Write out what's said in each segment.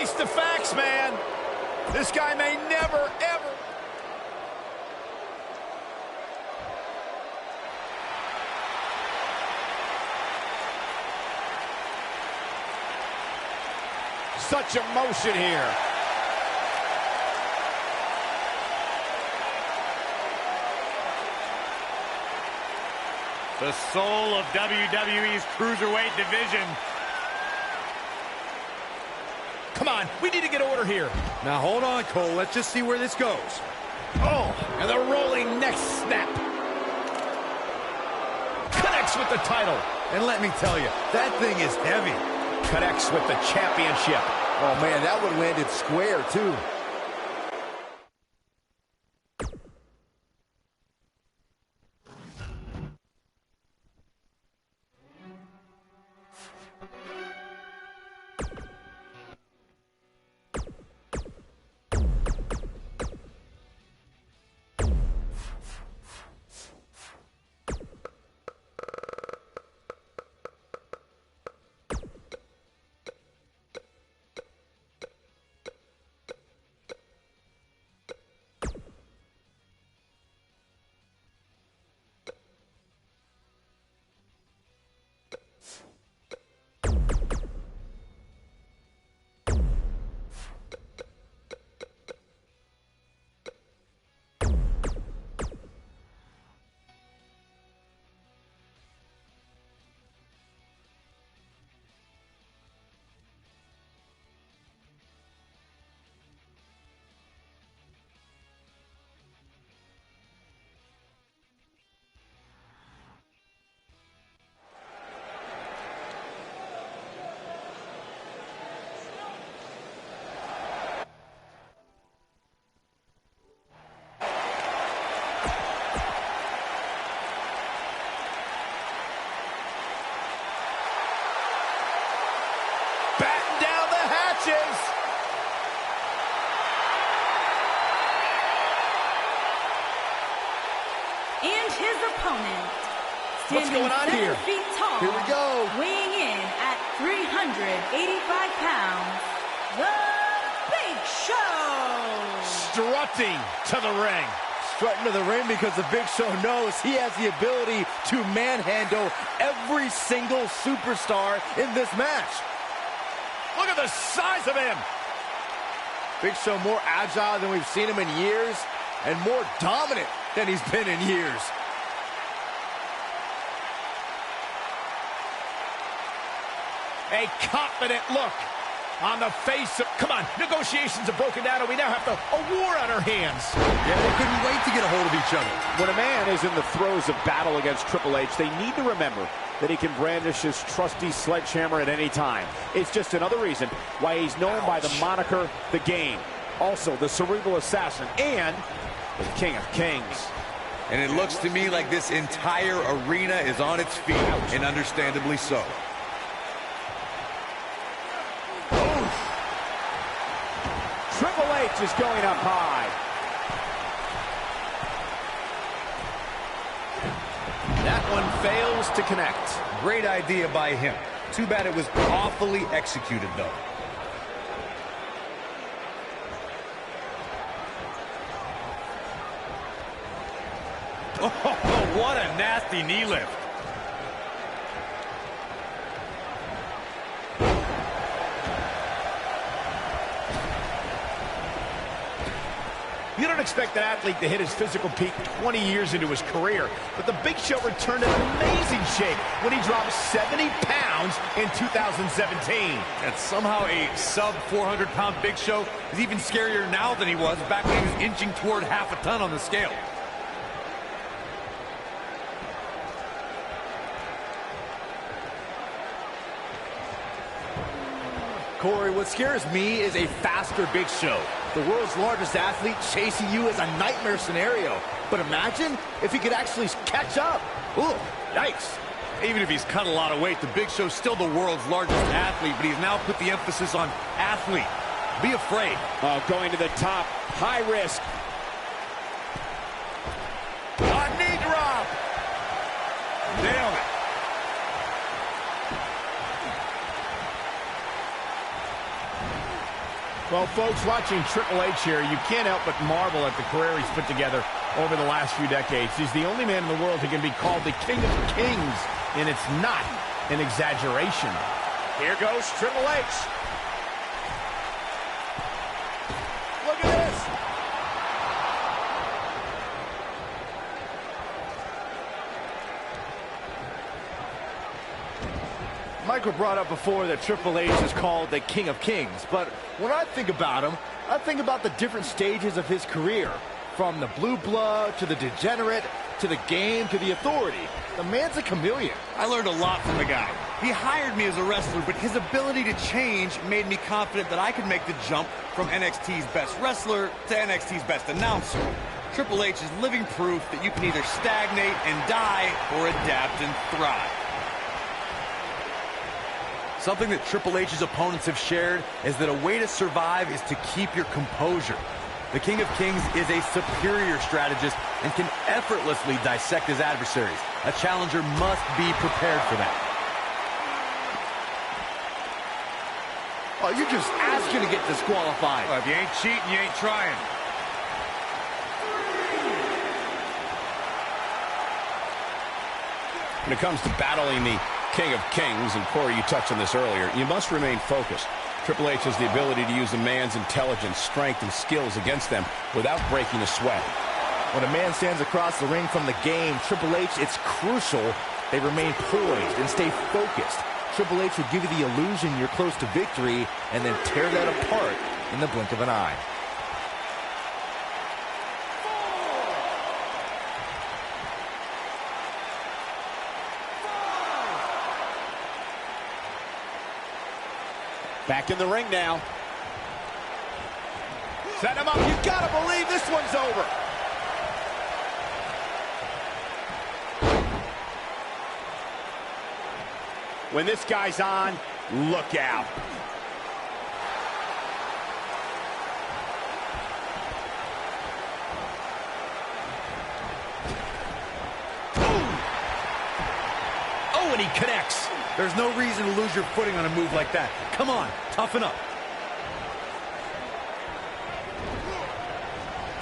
Face the facts, man. This guy may never, ever... Such emotion here. The soul of WWE's Cruiserweight division. Come on, we need to get order here. Now hold on, Cole. Let's just see where this goes. Oh, and the rolling neck snap. Connects with the title. And let me tell you, that thing is heavy. Connects with the championship. Oh, man, that one landed square, too. And his opponent, What's standing going on 7 here? feet tall, Here we go. weighing in at 385 pounds, The Big Show! Strutting to the ring. Strutting to the ring because the Big Show knows he has the ability to manhandle every single superstar in this match. Look at the size of him. Big Show more agile than we've seen him in years, and more dominant than he's been in years. A confident look on the face of... Come on, negotiations have broken down, and we now have a war on our hands. Yeah, they couldn't wait to get a hold of each other. When a man is in the throes of battle against Triple H, they need to remember that he can brandish his trusty sledgehammer at any time. It's just another reason why he's known by the moniker The Game. Also, the Cerebral Assassin and the King of Kings. And it looks to me like this entire arena is on its feet, and understandably so. Triple H is going up high. That one fails to connect. Great idea by him. Too bad it was awfully executed, though. Oh, what a nasty knee lift. You don't expect an athlete to hit his physical peak 20 years into his career, but the Big Show returned in amazing shape when he dropped 70 pounds in 2017. And somehow a sub-400-pound Big Show is even scarier now than he was back when he was inching toward half a ton on the scale. Corey, what scares me is a faster Big Show. The world's largest athlete chasing you is a nightmare scenario. But imagine if he could actually catch up. Ooh, yikes. Even if he's cut a lot of weight, the Big Show's still the world's largest athlete, but he's now put the emphasis on athlete. Be afraid. Going to the top, high risk. A knee drop. Nailed it. Well, folks, watching Triple H here, you can't help but marvel at the career he's put together over the last few decades. He's the only man in the world who can be called the King of Kings, and it's not an exaggeration. Here goes Triple H. Look at this. Michael brought up before that Triple H is called the King of Kings, but when I think about him, I think about the different stages of his career. From the blue blood, to the degenerate, to the game, to the authority. The man's a chameleon. I learned a lot from the guy. He hired me as a wrestler, but his ability to change made me confident that I could make the jump from NXT's best wrestler to NXT's best announcer. Triple H is living proof that you can either stagnate and die or adapt and thrive. Something that Triple H's opponents have shared is that a way to survive is to keep your composure. The King of Kings is a superior strategist and can effortlessly dissect his adversaries. A challenger must be prepared for that. Oh, you're just asking to get disqualified. Well, if you ain't cheating, you ain't trying. When it comes to battling the King of Kings, and Corey, you touched on this earlier, you must remain focused. Triple H has the ability to use a man's intelligence, strength, and skills against them without breaking a sweat. When a man stands across the ring from the game, Triple H, it's crucial they remain poised and stay focused. Triple H will give you the illusion you're close to victory and then tear that apart in the blink of an eye. Back in the ring now. Set him up. You gotta believe this one's over. When this guy's on, look out. Oh, and he connects. There's no reason to lose your footing on a move like that. Come on, toughen up.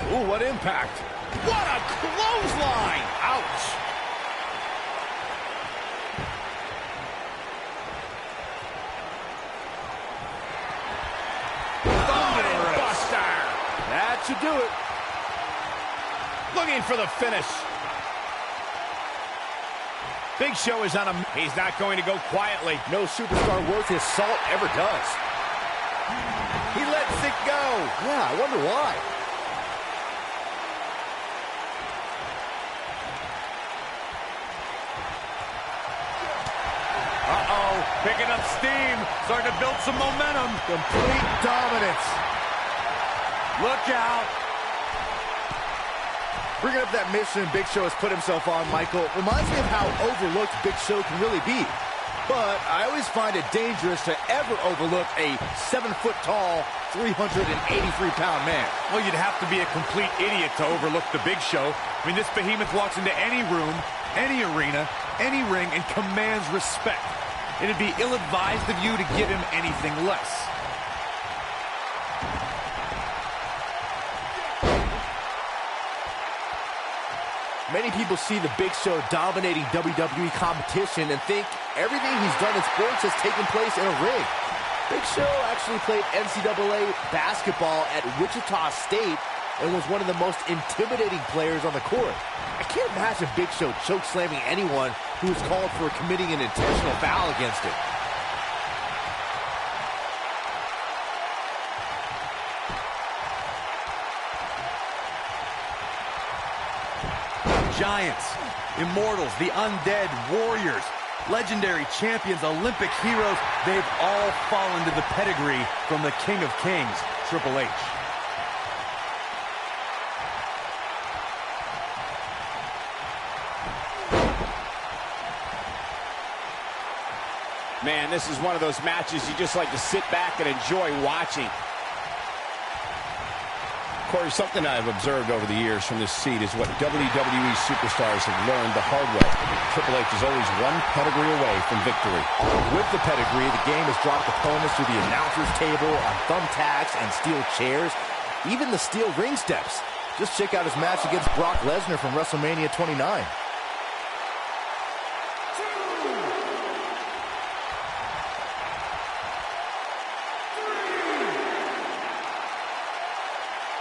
Ooh, what impact. What a clothesline. Ouch. Buster. That should do it. Looking for the finish. Big Show is on him. He's not going to go quietly. No superstar worth his salt ever does. He lets it go. Yeah, I wonder why. Uh-oh, picking up steam, starting to build some momentum. Complete dominance. Look out. Bringing up that mission Big Show has put himself on, Michael, reminds me of how overlooked Big Show can really be. But I always find it dangerous to ever overlook a 7-foot-tall, 383-pound man. Well, you'd have to be a complete idiot to overlook the Big Show. I mean, this behemoth walks into any room, any arena, any ring, and commands respect. It'd be ill-advised of you to give him anything less. Many people see the Big Show dominating WWE competition and think everything he's done in sports has taken place in a ring. Big Show actually played NCAA basketball at Wichita State and was one of the most intimidating players on the court. I can't imagine Big Show chokeslamming anyone who was called for committing an intentional foul against him. Giants, immortals, the undead, warriors, legendary champions, Olympic heroes, they've all fallen to the pedigree from the King of Kings, Triple H. Man, this is one of those matches you just like to sit back and enjoy watching. Corey, something I've observed over the years from this seat is what WWE superstars have learned the hard way. Triple H is always one pedigree away from victory. With the pedigree, the game has dropped opponents through the announcer's table on thumbtacks and steel chairs, even the steel ring steps. Just check out his match against Brock Lesnar from WrestleMania 29.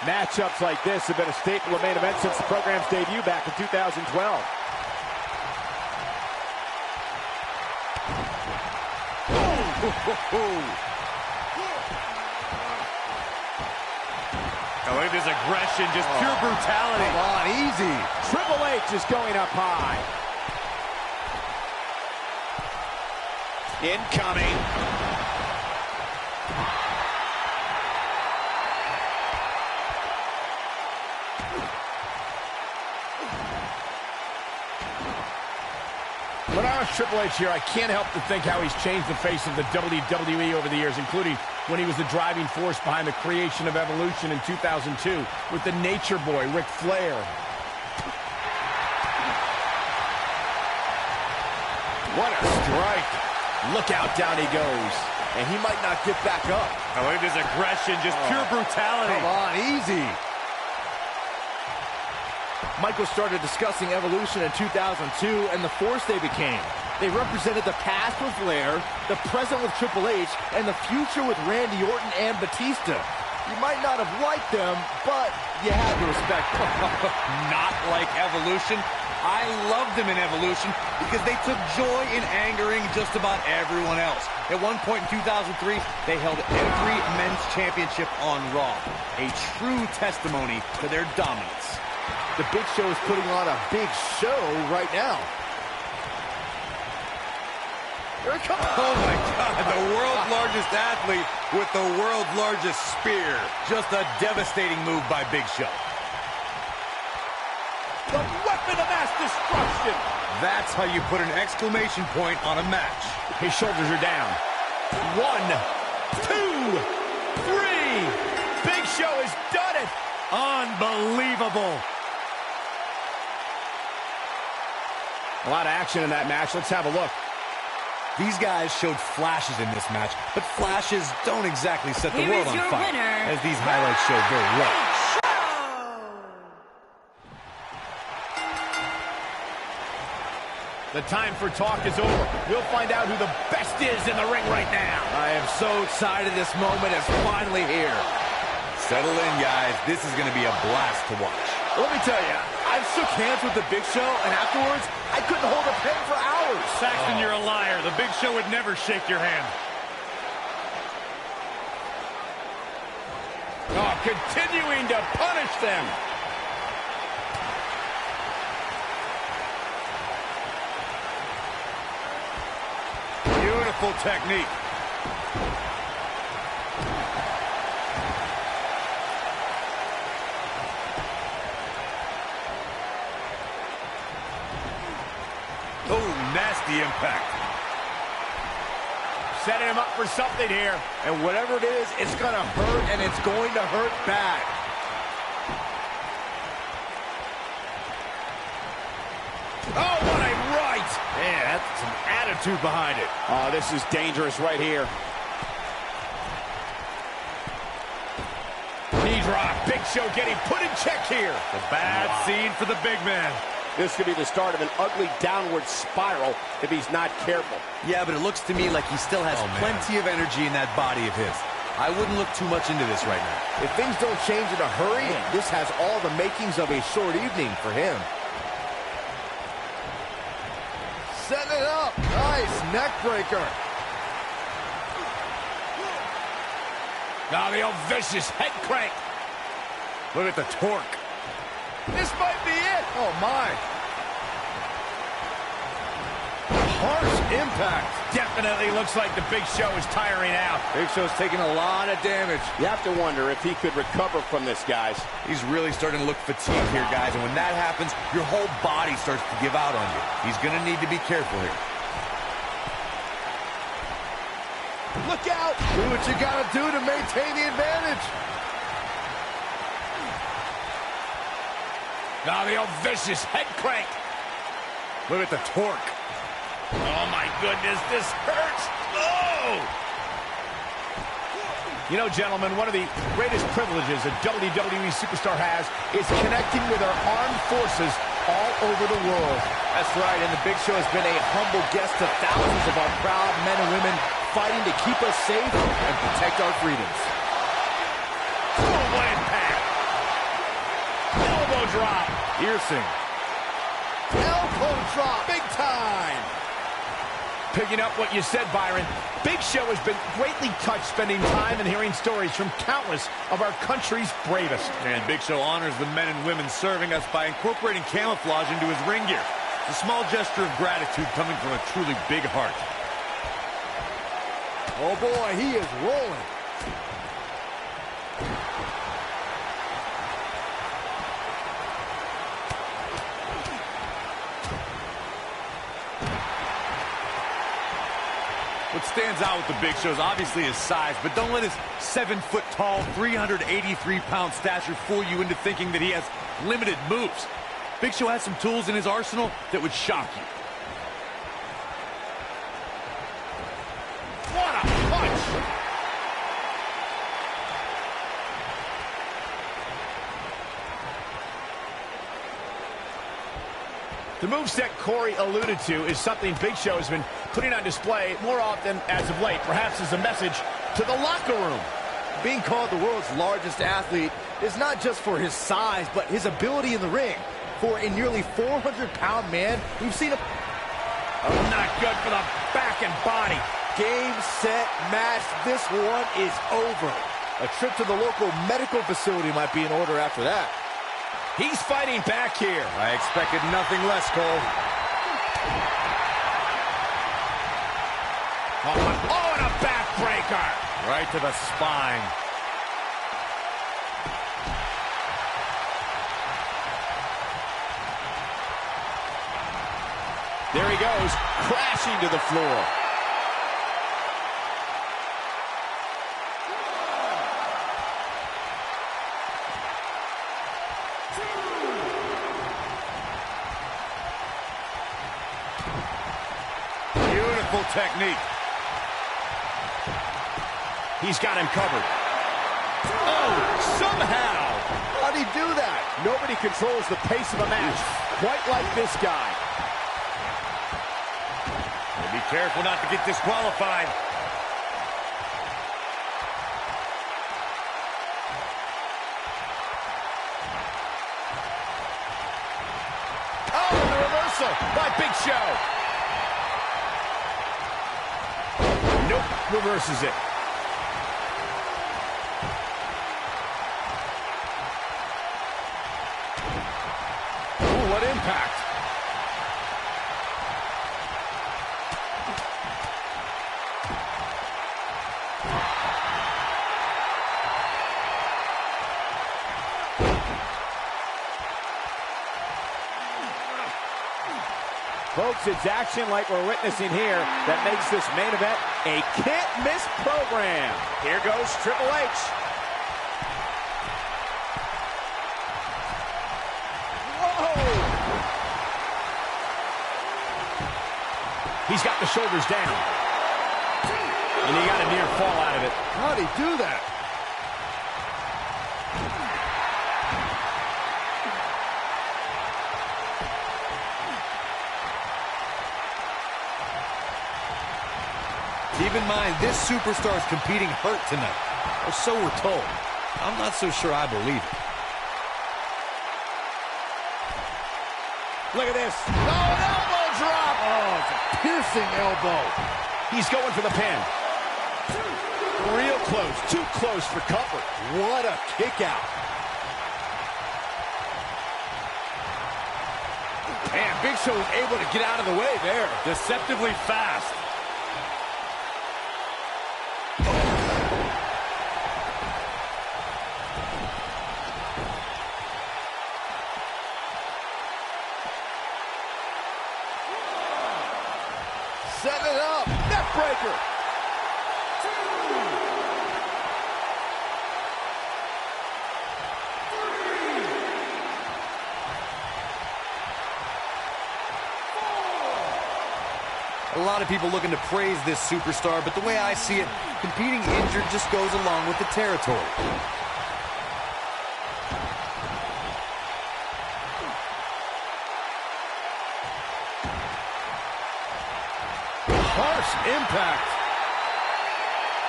Matchups like this have been a staple of main events since the program's debut back in 2012. Oh, look at this aggression, just pure brutality. Come on, easy. Triple H is going up high. Incoming. When I was Triple H here, I can't help but think how he's changed the face of the WWE over the years, including when he was the driving force behind the creation of Evolution in 2002 with the Nature Boy, Ric Flair. What a strike. Look out, down he goes. And he might not get back up. Oh, look at this aggression, just pure brutality. Come on, easy. Michael started discussing Evolution in 2002 and the force they became. They represented the past with Flair, the present with Triple H, and the future with Randy Orton and Batista. You might not have liked them, but you had to respect them. Not like Evolution. I loved them in Evolution because they took joy in angering just about everyone else. At one point in 2003, they held every men's championship on Raw. A true testimony to their dominance. The Big Show is putting on a big show right now. Here it comes. Oh my God, the world's largest athlete with the world's largest spear. Just a devastating move by Big Show. The weapon of mass destruction. That's how you put an exclamation point on a match. His shoulders are down. 1, 2, 3. Big Show has done it. Unbelievable. A lot of action in that match. Let's have a look. These guys showed flashes in this match, but flashes don't exactly set the Here world is on your fire, winner, as these highlights show very well. The time for talk is over. We'll find out who the best is in the ring right now. I am so excited this moment is finally here. Settle in, guys. This is going to be a blast to watch. Let me tell you, I shook hands with the Big Show, and afterwards, I couldn't hold a pen for hours. Saxton, you're a liar. The Big Show would never shake your hand. Oh, continuing to punish them. Beautiful technique. Oh, nasty impact. Setting him up for something here. And whatever it is, it's going to hurt, and it's going to hurt bad. Oh, what a right. Man, that's some attitude behind it. Oh, this is dangerous right here. Knee drop. Big Show getting put in check here. The bad scene for the big man. This could be the start of an ugly downward spiral if he's not careful. Yeah, but it looks to me like he still has plenty of energy in that body of his. I wouldn't look too much into this right now. If things don't change in a hurry, this has all the makings of a short evening for him. Setting it up. Nice neck breaker. Now the old vicious head crank. Look at the torque. This might be it. Oh, my. Harsh impact. Definitely looks like the Big Show is tiring out. Big Show's taking a lot of damage. You have to wonder if he could recover from this, guys. He's really starting to look fatigued here, guys. And when that happens, your whole body starts to give out on you. He's going to need to be careful here. Look out. Do what you got to do to maintain the advantage. Now the old vicious head crank. Look at the torque. Oh, my goodness, this hurts. Oh! You know, gentlemen, one of the greatest privileges a WWE superstar has is connecting with our armed forces all over the world. That's right, and the Big Show has been a humble guest to thousands of our proud men and women fighting to keep us safe and protect our freedoms. Oh, what impact! Elbow drop. Piercing. Elbow drop, big time! Picking up what you said, Byron, Big Show has been greatly touched spending time and hearing stories from countless of our country's bravest. And Big Show honors the men and women serving us by incorporating camouflage into his ring gear. It's a small gesture of gratitude coming from a truly big heart. Oh boy, he is rolling. What stands out with the Big Show is obviously his size, but don't let his 7-foot-tall, 383-pound stature fool you into thinking that he has limited moves. Big Show has some tools in his arsenal that would shock you. What a punch! The moveset Corey alluded to is something Big Show has been putting on display more often as of late, perhaps as a message to the locker room. Being called the world's largest athlete is not just for his size, but his ability in the ring. For a nearly 400-pound man, we've seen a... Oh, not good for the back and body. Game, set, match. This one is over. A trip to the local medical facility might be in order after that. He's fighting back here. I expected nothing less, Cole. Oh, and a backbreaker. Right to the spine. There he goes, crashing to the floor. Beautiful technique. He's got him covered. Oh, somehow. How'd he do that? Nobody controls the pace of a match quite like this guy. Be careful not to get disqualified. Oh, the reversal by Big Show. Nope, reverses it. Ooh, what impact. Folks, it's action like we're witnessing here that makes this main event a can't-miss program. Here goes Triple H. Whoa! He's got the shoulders down. And he got a near fall out of it. How'd he do that? Keep in mind, this superstar is competing hurt tonight. Or so we're told. I'm not so sure I believe it. Look at this. Oh, an elbow drop. Oh, it's a piercing elbow. He's going for the pin. Real close. Too close for comfort. What a kick out. Man, Big Show was able to get out of the way there. Deceptively fast. Setting it up. Neckbreaker. A lot of people looking to praise this superstar, but the way I see it, competing injured just goes along with the territory. Harsh impact.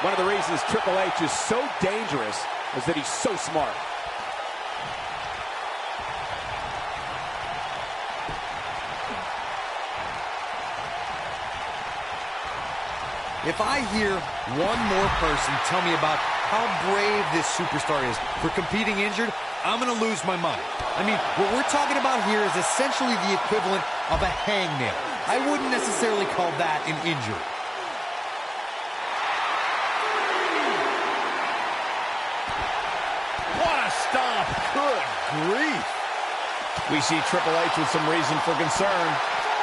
One of the reasons Triple H is so dangerous is that he's so smart. If I hear one more person tell me about how brave this superstar is for competing injured, I'm going to lose my mind. I mean, what we're talking about here is essentially the equivalent of a hangnail. I wouldn't necessarily call that an injury. What a stomp. Good grief. We see Triple H with some reason for concern.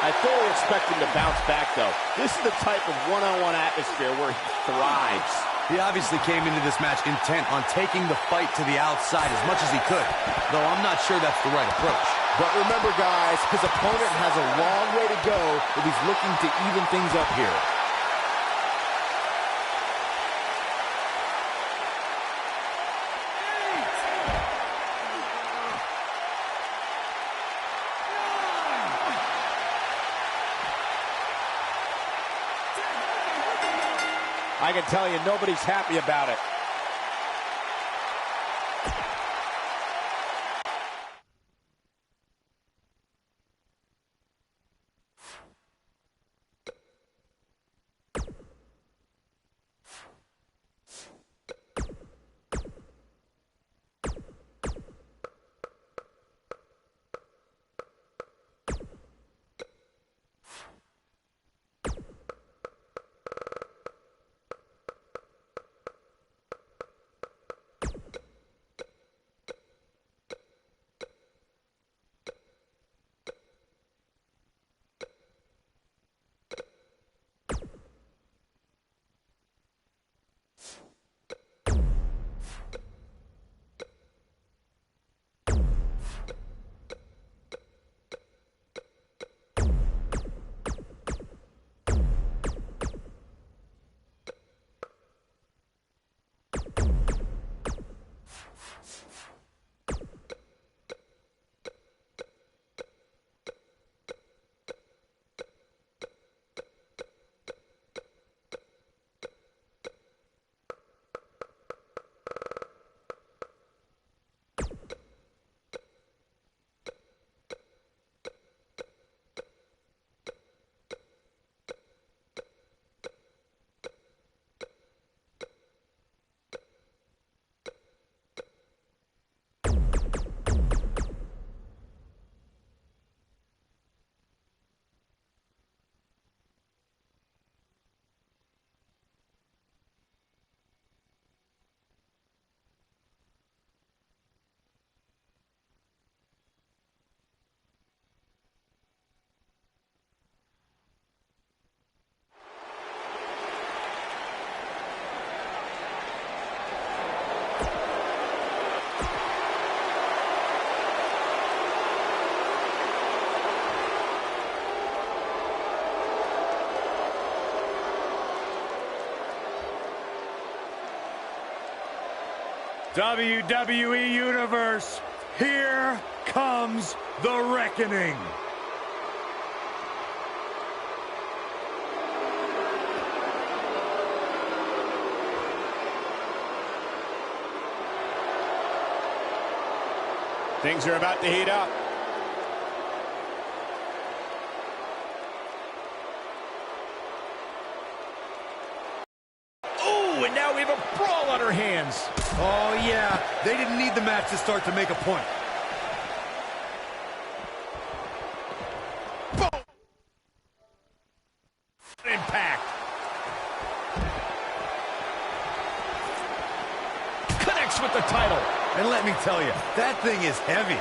I fully expect him to bounce back, though. This is the type of one-on-one atmosphere where he thrives. He obviously came into this match intent on taking the fight to the outside as much as he could, though I'm not sure that's the right approach. But remember, guys, his opponent has a long way to go if he's looking to even things up here. I can tell you, nobody's happy about it. WWE Universe, here comes the reckoning. Things are about to heat up. Oh, and now we have a brawl on our hands. Oh, yeah. They didn't need the match to start to make a point. Boom! Impact. Connects with the title. And let me tell you, that thing is heavy.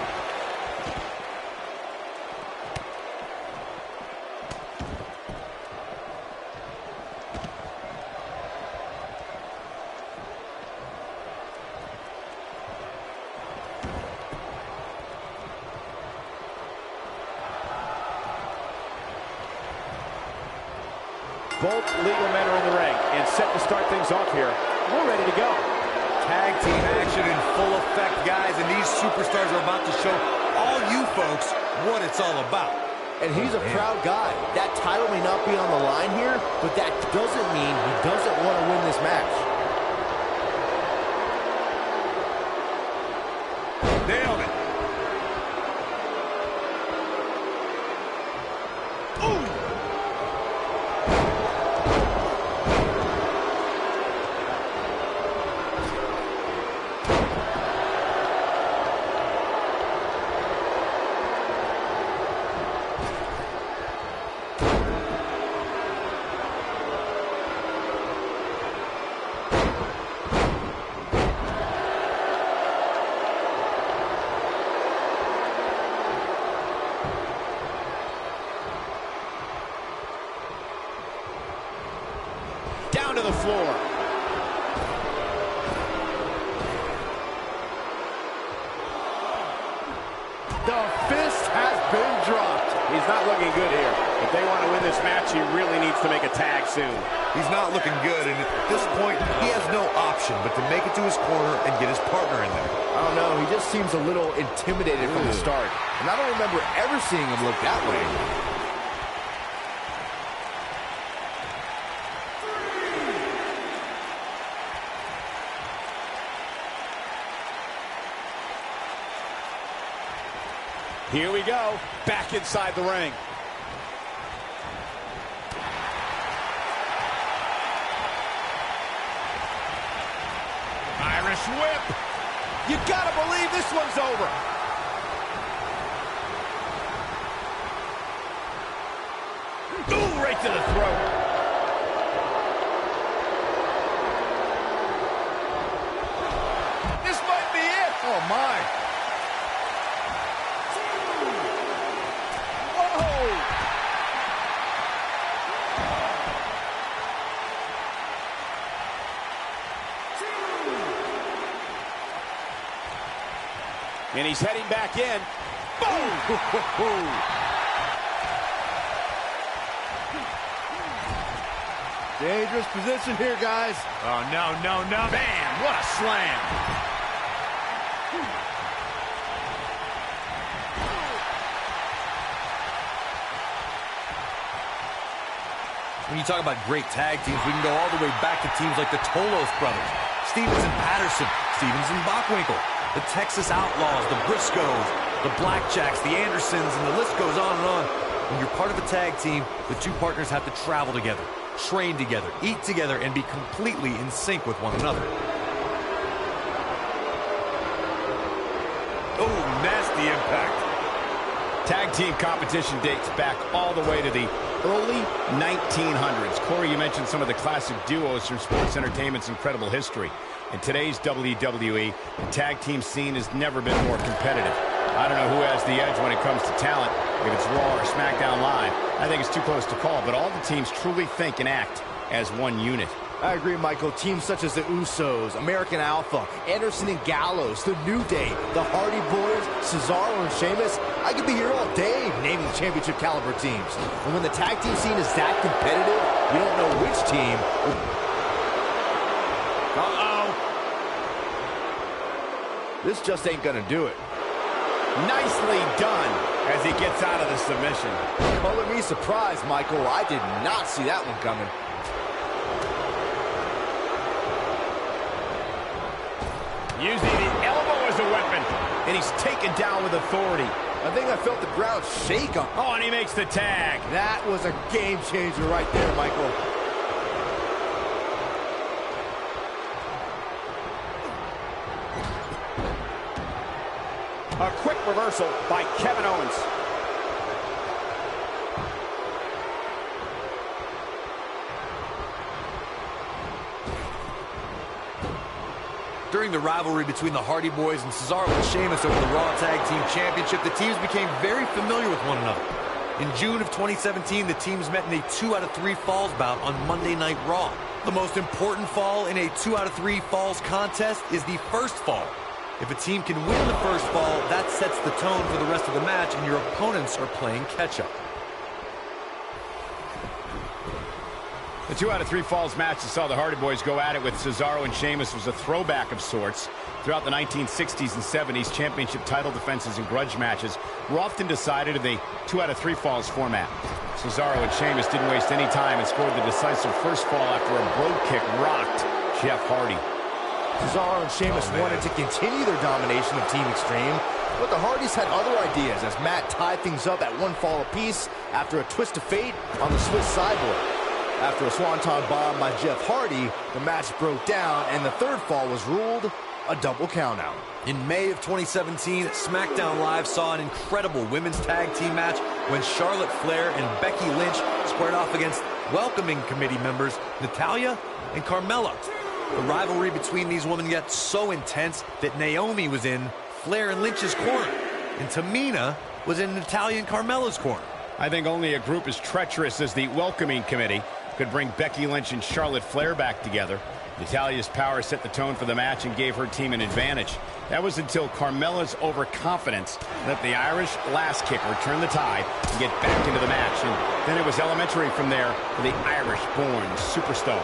Both legal men are in the ring and set to start things off here. We're ready to go. Tag team action in full effect, guys, and these superstars are about to show all you folks what it's all about. And he's a proud guy. That title may not be on the line here, but that doesn't mean he doesn't want to win this match. Nailed it. Down to the floor. The fist has been dropped. He's not looking good here. If they want to win this match, he really needs to make a tag soon. He's not looking good, and at this point, he has no option but to make it to his corner and get his partner in there. I don't know, he just seems a little intimidated from the start. And I don't remember ever seeing him look that way. Here we go, back inside the ring. Irish whip. You gotta believe this one's over. Ooh, right to the throat. This might be it. Oh, my. And he's heading back in. Boom! Dangerous position here, guys. Oh, no, no, no. Bam! What a slam. When you talk about great tag teams, we can go all the way back to teams like the Tolos brothers, Stevens and Patterson, Stevens and Bockwinkel, the Texas Outlaws, the Briscoes, the Blackjacks, the Andersons, and the list goes on and on. When you're part of a tag team, the two partners have to travel together, train together, eat together, and be completely in sync with one another. Oh, nasty impact. Tag team competition dates back all the way to the early 1900s. Corey, you mentioned some of the classic duos from sports entertainment's incredible history. In today's WWE, the tag team scene has never been more competitive. I don't know who has the edge when it comes to talent, if it's Raw or SmackDown Live. I think it's too close to call, but all the teams truly think and act as one unit. I agree, Michael. Teams such as the Usos, American Alpha, Anderson and Gallows, The New Day, the Hardy Boys, Cesaro and Sheamus. I could be here all day naming championship caliber teams. And when the tag team scene is that competitive, you don't know which team. This just ain't gonna do it. Nicely done as he gets out of the submission. Color me surprised, Michael. I did not see that one coming. Using the elbow as a weapon, and he's taken down with authority. I think I felt the ground shake on. Oh, and he makes the tag. That was a game changer right there, Michael. A quick reversal by Kevin Owens. During the rivalry between the Hardy Boys and Cesaro and Sheamus over the Raw Tag Team Championship, the teams became very familiar with one another. In June of 2017, the teams met in a 2 out of 3 falls bout on Monday Night Raw. The most important fall in a 2 out of 3 falls contest is the first fall. If a team can win the first fall, that sets the tone for the rest of the match, and your opponents are playing catch-up. The 2 out of 3 falls match that saw the Hardy Boys go at it with Cesaro and Sheamus was a throwback of sorts. Throughout the 1960s and 70s, championship title defenses and grudge matches were often decided in the 2 out of 3 falls format. Cesaro and Sheamus didn't waste any time and scored the decisive first fall after a brogue kick rocked Jeff Hardy. Cesaro and Sheamus wanted to continue their domination of Team Extreme, but the Hardys had other ideas as Matt tied things up at 1 fall apiece after a twist of fate on the Swiss sideboard. After a swanton bomb by Jeff Hardy, the match broke down and the 3rd fall was ruled a double countout. In May of 2017, SmackDown Live saw an incredible women's tag team match when Charlotte Flair and Becky Lynch squared off against welcoming committee members Natalya and Carmella. The rivalry between these women got so intense that Naomi was in Flair and Lynch's corner, and Tamina was in Natalya and Carmella's corner. I think only a group as treacherous as the welcoming committee could bring Becky Lynch and Charlotte Flair back together. Natalya's power set the tone for the match and gave her team an advantage. That was until Carmella's overconfidence let the Irish last kicker turn the tide and get back into the match. And then it was elementary from there for the Irish-born superstar.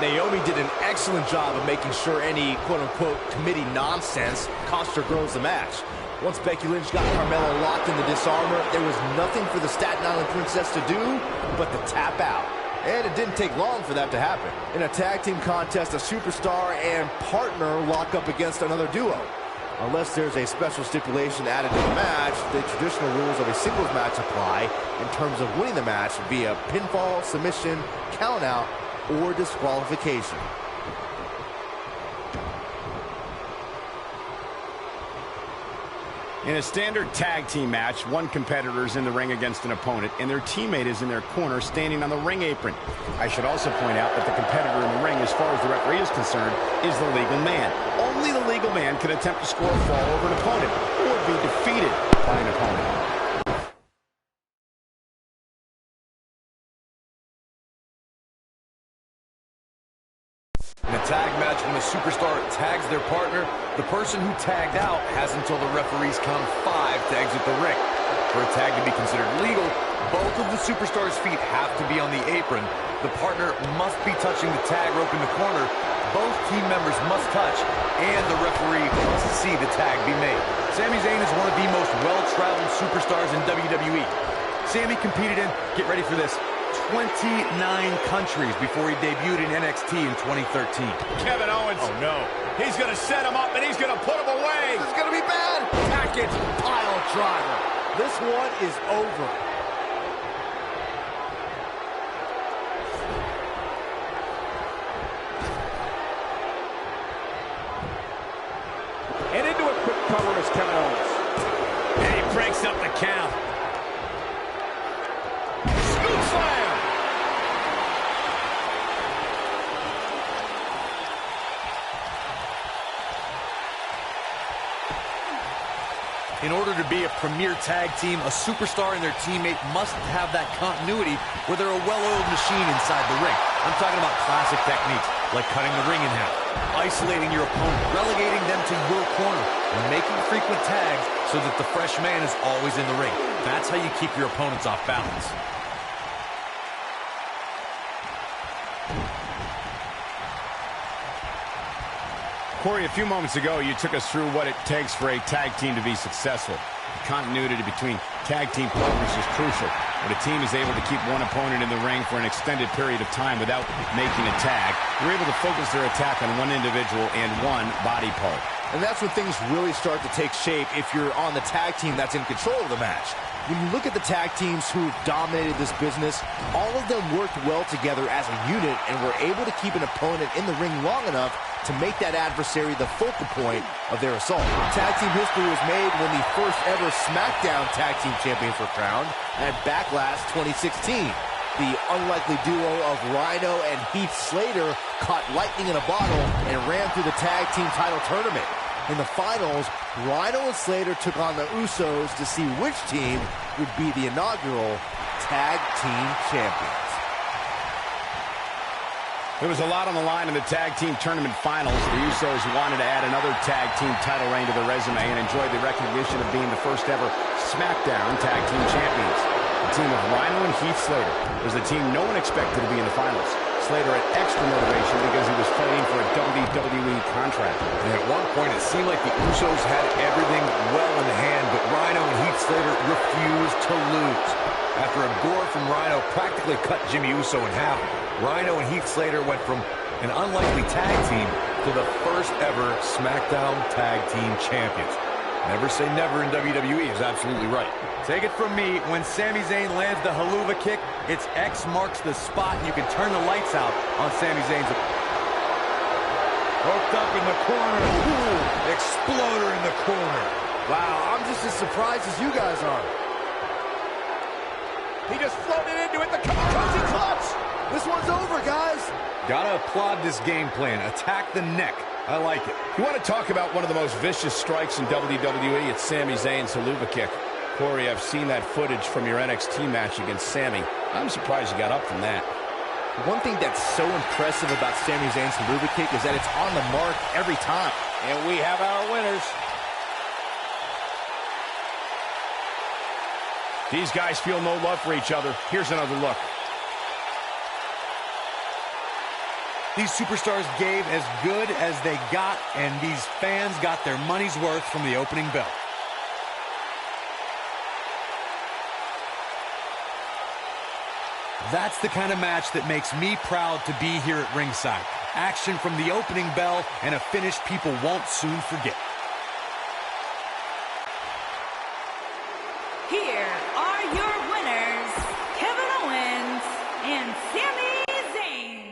Naomi did an excellent job of making sure any quote-unquote committee nonsense cost her girls the match. Once Becky Lynch got Carmella locked in the disarmor, there was nothing for the Staten Island Princess to do but to tap out. And it didn't take long for that to happen. In a tag team contest, a superstar and partner lock up against another duo. Unless there's a special stipulation added to the match, the traditional rules of a singles match apply in terms of winning the match via pinfall, submission, countout, or disqualification. In a standard tag team match, one competitor is in the ring against an opponent, and their teammate is in their corner standing on the ring apron. I should also point out that the competitor in the ring, as far as the referee is concerned, is the legal man. Only the legal man can attempt to score a fall over an opponent or be defeated by an opponent. In a tag match, when a superstar tags their partner, the person who tagged out has until the referees count 5 to exit the ring. For a tag to be considered legal, both of the superstars' feet have to be on the apron. The partner must be touching the tag rope in the corner. Both team members must touch, and the referee must see the tag be made. Sami Zayn is one of the most well-traveled superstars in WWE. Sami competed in, get ready for this, 29 countries before he debuted in NXT in 2013. Kevin Owens. Oh, no. He's going to set him up, and he's going to put him away. This is going to be bad. Package pile driver. This one is over. And into a quick cover is Kevin Owens. And he breaks up the count. Scoop slam. In order to be a premier tag team, a superstar and their teammate must have that continuity where they're a well-oiled machine inside the ring. I'm talking about classic techniques, like cutting the ring in half, isolating your opponent, relegating them to your corner, and making frequent tags so that the fresh man is always in the ring. That's how you keep your opponents off balance. Corey, a few moments ago, you took us through what it takes for a tag team to be successful. Continuity between tag team partners is crucial. When a team is able to keep one opponent in the ring for an extended period of time without making a tag, they're able to focus their attack on one individual and one body part. And that's when things really start to take shape if you're on the tag team that's in control of the match. When you look at the tag teams who've dominated this business, all of them worked well together as a unit and were able to keep an opponent in the ring long enough to make that adversary the focal point of their assault. Tag team history was made when the first ever SmackDown Tag Team Champions were crowned at Backlash 2016. The unlikely duo of Rhino and Heath Slater caught lightning in a bottle and ran through the tag team title tournament. In the finals, Rhino and Slater took on the Usos to see which team would be the inaugural Tag Team Champions. There was a lot on the line in the tag team tournament finals. The Usos wanted to add another tag team title reign to their resume and enjoyed the recognition of being the first ever SmackDown Tag Team Champions. The team of Rhino and Heath Slater was the team no one expected to be in the finals. Slater had extra motivation because he was fighting for a WWE contract. And at one point, it seemed like the Usos had everything well in hand, but Rhino and Heath Slater refused to lose. After a gore from Rhino practically cut Jimmy Uso in half, Rhino and Heath Slater went from an unlikely tag team to the first ever SmackDown Tag Team Champions. Never say never in WWE is absolutely right. Take it from me, when Sami Zayn lands the haluva kick, it's X marks the spot, and you can turn the lights out on Sami Zayn's. Hooked up in the corner. Ooh, exploder in the corner. Wow, I'm just as surprised as you guys are. He just floated into it. The kamikaze clutch. This one's over, guys. Gotta applaud this game plan. Attack the neck. I like it. You want to talk about one of the most vicious strikes in WWE? It's Sami Zayn's haluva kick. Corey, I've seen that footage from your NXT match against Sami. I'm surprised you got up from that. One thing that's so impressive about Sami Zayn's haluva kick is that it's on the mark every time. And we have our winners. These guys feel no love for each other. Here's another look. These superstars gave as good as they got, and these fans got their money's worth from the opening bell. That's the kind of match that makes me proud to be here at ringside. Action from the opening bell and a finish people won't soon forget. Here are your winners, Kevin Owens and Sami Zayn.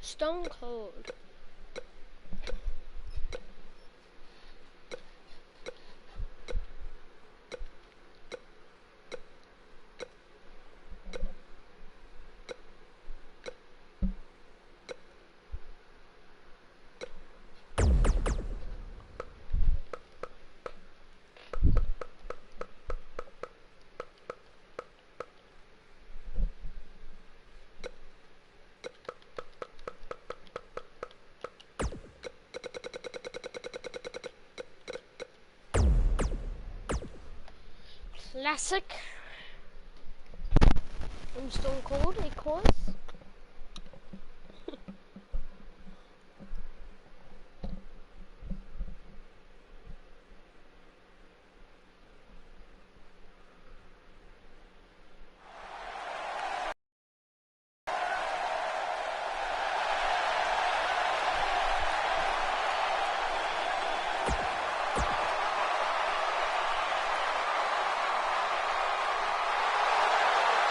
Stone Cold. Classic from Stone Cold, of course.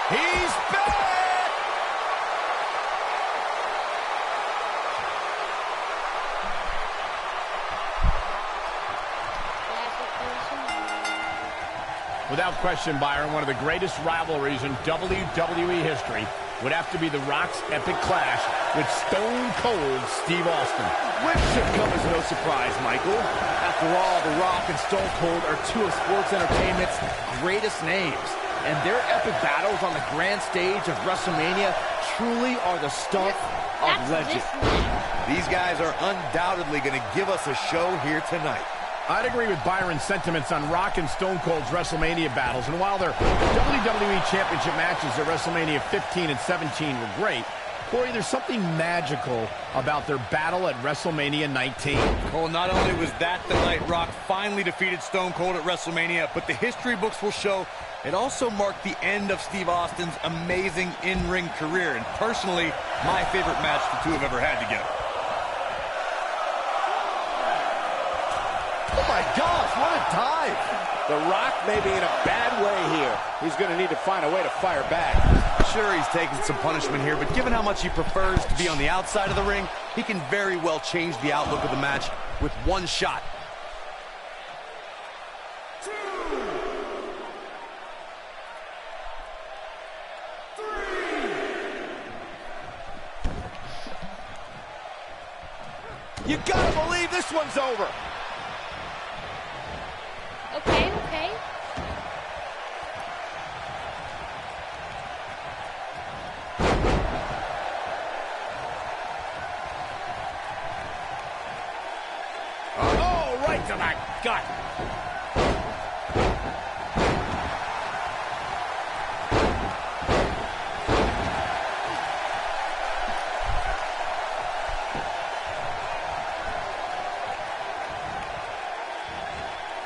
He's back! Without question, Byron, one of the greatest rivalries in WWE history would have to be The Rock's epic clash with Stone Cold Steve Austin. Which should come as no surprise, Michael. After all, The Rock and Stone Cold are two of sports entertainment's greatest names. And their epic battles on the grand stage of WrestleMania truly are the stuff of legend. These guys are undoubtedly going to give us a show here tonight. I'd agree with Byron's sentiments on Rock and Stone Cold's WrestleMania battles. And while their WWE Championship matches at WrestleMania 15 and 17 were great, Corey, there's something magical about their battle at WrestleMania 19. Cole, not only was that the night Rock finally defeated Stone Cold at WrestleMania, but the history books will show it also marked the end of Steve Austin's amazing in-ring career, and personally, my favorite match the two have ever had together. Oh my gosh, what a dive! The Rock may be in a bad way here. He's going to need to find a way to fire back. Sure, he's taking some punishment here, but given how much he prefers to be on the outside of the ring, he can very well change the outlook of the match with one shot. You gotta believe this one's over. Okay, okay. Oh, right to the gut.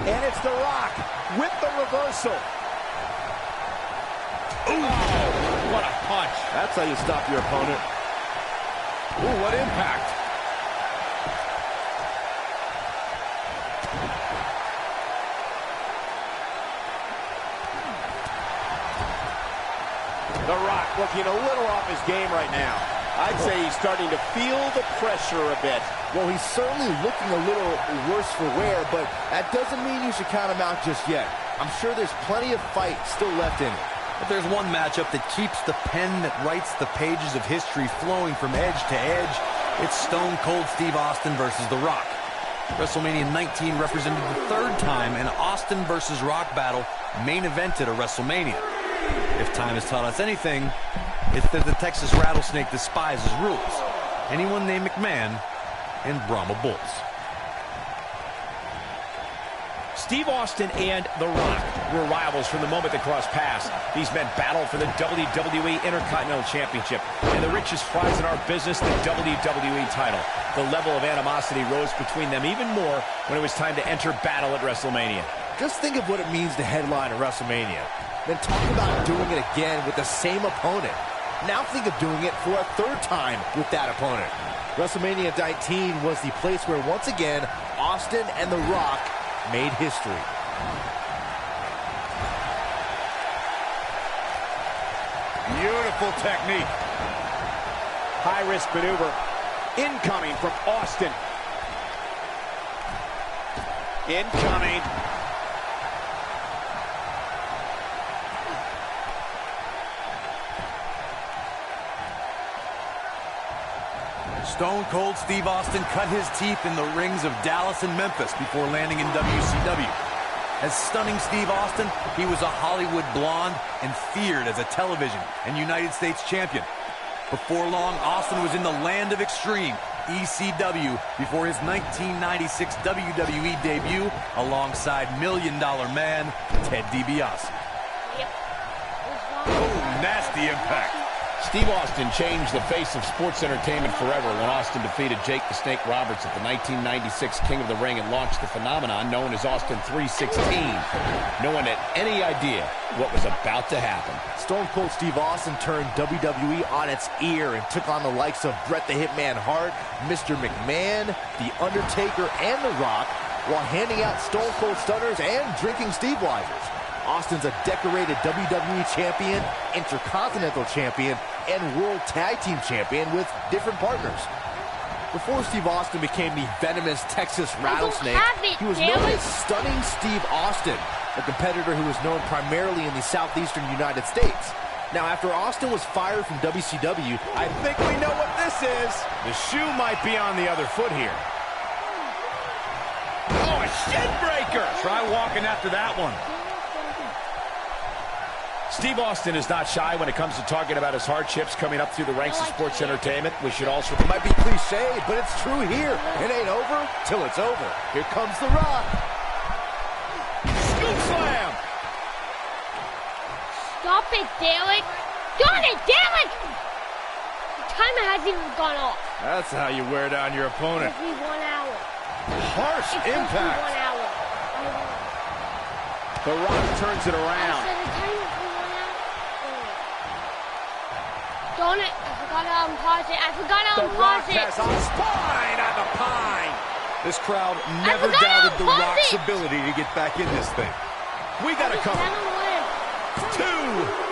And it's The Rock with the reversal. Ooh, what a punch. That's how you stop your opponent. Ooh, what impact. The Rock looking a little off his game right now. I'd say he's starting to feel the pressure a bit. Well, he's certainly looking a little worse for wear, but that doesn't mean you should count him out just yet. I'm sure there's plenty of fight still left in it. But there's one matchup that keeps the pen that writes the pages of history flowing from edge to edge. It's Stone Cold Steve Austin versus The Rock. WrestleMania 19 represented the third time an Austin versus Rock battle main evented a WrestleMania. If time has taught us anything, it's that the Texas Rattlesnake despises rules. Anyone named McMahon and Brahma Bulls. Steve Austin and The Rock were rivals from the moment they crossed paths. These men battled for the WWE Intercontinental Championship and the richest prize in our business, the WWE title. The level of animosity rose between them even more when it was time to enter battle at WrestleMania. Just think of what it means to headline a WrestleMania. Then talk about doing it again with the same opponent. Now think of doing it for a third time with that opponent. WrestleMania 19 was the place where, once again, Austin and The Rock made history. Beautiful technique. High-risk maneuver. Incoming from Austin. Incoming. Stone Cold Steve Austin cut his teeth in the rings of Dallas and Memphis before landing in WCW. As stunning Steve Austin, he was a Hollywood blonde and feared as a television and United States champion. Before long, Austin was in the land of extreme, ECW, before his 1996 WWE debut alongside Million Dollar Man, Ted DiBiase. Yep. Oh, nasty impact. Steve Austin changed the face of sports entertainment forever when Austin defeated Jake the Snake Roberts at the 1996 King of the Ring and launched the phenomenon known as Austin 316. No one had any idea what was about to happen. Stone Cold Steve Austin turned WWE on its ear and took on the likes of Bret the Hitman Hart, Mr. McMahon, The Undertaker, and The Rock, while handing out Stone Cold Stunners and drinking Steve Weisers. Austin's a decorated WWE champion, Intercontinental champion, and World Tag Team champion with different partners. Before Steve Austin became the venomous Texas Rattlesnake, he was known as Stunning Steve Austin, a competitor who was known primarily in the southeastern United States. Now, after Austin was fired from WCW, I think we know what this is. The shoe might be on the other foot here. Oh, a shin breaker. Try walking after that one. Steve Austin is not shy when it comes to talking about his hardships coming up through the ranks of sports entertainment. We should also... It might be cliche, but it's true here. It ain't over till it's over. Here comes The Rock. Scoop slam! Stop it, Derek! Got it, damn it! timer hasn't even gone off. That's how you wear down your opponent. It took me 1 hour. Harsh It took me 1 impact. hour. The Rock turns it I around. said the timer for 1 hour. Darn it, I forgot to unpause it. I forgot to The Rock unpause it. has a spine on the pine. This crowd never forgot doubted The how Rock's it. ability to get back in this thing. We got it covered. Then I'm winning. 2.